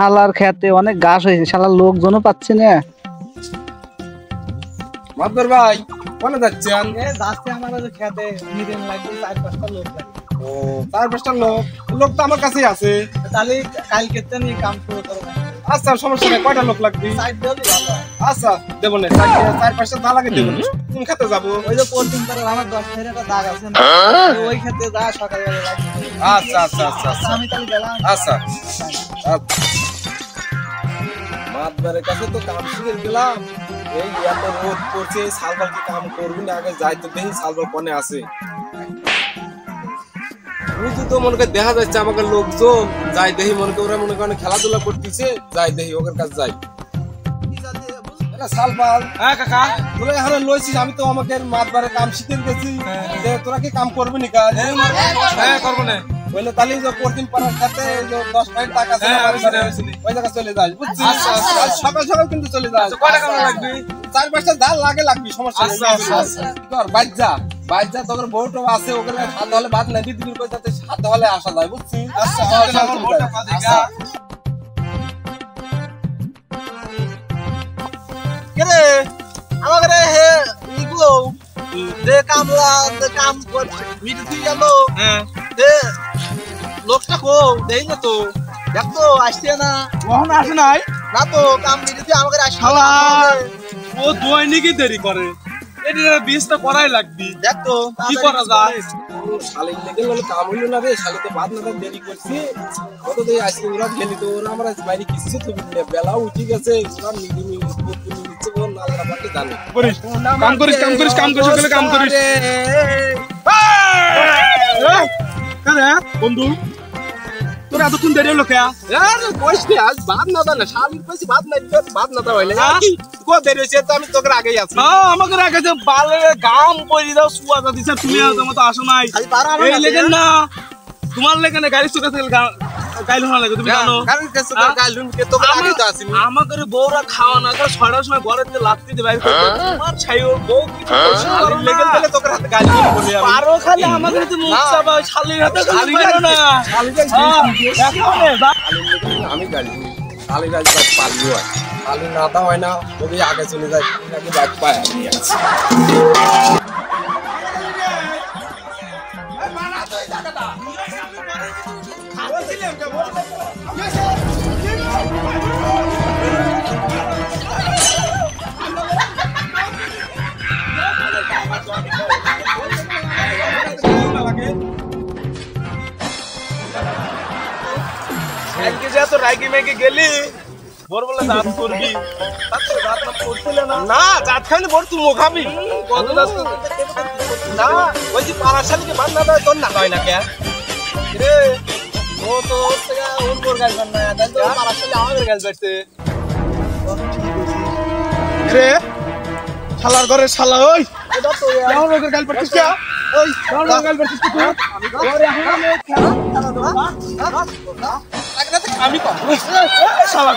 শালার খেতে অনেক ঘাস হয়েছে, শালার লোকজনও পাচ্ছি না। মাদবর ভাই কোনে যাচ্ছেন? যাচ্ছে আমাদের খেতে নিদেন লাগবে 4-5টা লোক লাগবে। ও 4-5টা লোক তো আমার কাছেই আছে। তাহলে কালকে নিয়ে কাম শুরু করবো। আচ্ছা সমস্যা নেই, কয়টা লোক লাগবে? 4 দিলে ভালো হয়। আচ্ছা দেবো না, 4-5টা না লাগে দেবো না। কোন খেতে যাবো? ওই যে পরদিন পরে আমার 10 মিনিট একটা দাগ আছে না, ওই খেতে যা সকালবেলা লাগবে। আচ্ছা আচ্ছা আচ্ছা আচ্ছা আমি তাহলে গেলাম। আচ্ছা আচ্ছা। মাদবরের কাছে তো কাম শিখে গেলাম, এই এত রোদ পড়ছে, সালবাল কি কাম করবি না, আগে যাই তো দেখি সালবাল কোনে আছে। বুঝি তো মনে করে দেখা যাচ্ছে আমাকে লোকজন, যাই দেখি মনে করে ওরা মনে করে খেলাধুলা করতেছে, যাই দেখি ওদের কাছে যাই। সালবাল হ্যাঁ কাকা, তোরা এখন লইছিস, আমি তো আমাকে মাদবারের কাম শিখে গেছি, তোরা কি কাম করবি নি কাজ? হ্যাঁ করবো না। বললে তাহলে যে পরদিন পাড়ার সাথে 10 পয়েন্ট টাকা আছে, ওই জায়গা চলে যাস বুঝছিস? আজ সকাল সকাল কিন্তু চলে যাস। কয়টা কামড় লাগবে? 4-5টা জাল লাগবি, সমস্যা নেই। তোর বাজ্জা তোর বউটো আছে, ওখানে সাত হলে ভাত নাই, দিদির কই তাতে সাত হলে আসা যায় বুঝছিস? আমার বউটা পা দেখা। কেরে আমাকে হে ইগো দে কামলা দে কাম করছে মিটি গেল। হ্যাঁ দে লোকটা কো দেই না তো, দেখ তো আসছে না। কখন আসে নাই? না তো কাম মিটি আমাকে আসছে। শালা ও দৈনিকই দেরি করে, এদিকে বীজটা করাই লাগবি। দেখ তো কি করা যায়? শালির লেগে গেল, কাম হইলো না রে, শালিতে ভাত না দেরি করছি। কত দিয়ে আসছে, ওরা গেলি তো ওরা আমরা বাইরে কিছু তো বেলা উঠে গেছে, ওরা নিচ্ছে বল আল্লাহ পাকে জানে। করিস কাম করিস সকালে কাম করিস। কারে বন্ধু তোর এতক্ষণ দেরি হলো কে? কইছি আজ ভাত না দাও না, শালির কইছি ভাত নাই, ভাত না দাও হইলে কো দেরি হইছে, তো আমি তোকে আগেই আছি। না আমাকে রাখাছে বালে গাম করি দাও, সুয়াদা দিছে, তুমি আজ মতো আসো নাই। এই লেগেন না তোমার লেগেন গাড়ি চোখে থেকে গাইল হওয়া লাগে, তুমি জানো। কারণ কেসে তো গালুন কে তোকে আগেই তো আসিনি। আমাদের বউরা খাওয়া না করে 6টার সময় ঘরে থেকে লাত্তি দিয়ে বাইরে করে দেয়। তোমার ছাইও বউ কি শালির লেগে গেলে তোকে হাতে গালি বলি আমি। পারো খালি আমাদের তো মুখ চাবা, শালির হাতে গালি পারো না। আমি গালি শালির আজ বাদ পারলি হয়, শালি না তা হয় না, ওকে আগে চলে যায়, আগে বাদ পায় আমি আছি। কালকে যা তো রাইকি মেকে গেলি বড় বলে দাঁত করবি, দাঁত না করছিল না। না জাত খাইলে বড় তুই মুখাবি কত দাঁত না, ওই যে পাড়ার শালিকে বাদ না দেয় তোর না হয় না কে রে? ও তো ওর থেকে ওর কোর গাল বান না, তাই তো পাড়ার সাথে আমাদের গাল বাড়ছে। রে শালার ঘরে শালা, ওই এটা তো কেমন লোকের গাল পাচ্ছিস কে? ওই কেমন লোকের গাল পাচ্ছিস তুই? আমি খেলা আমি কম শালা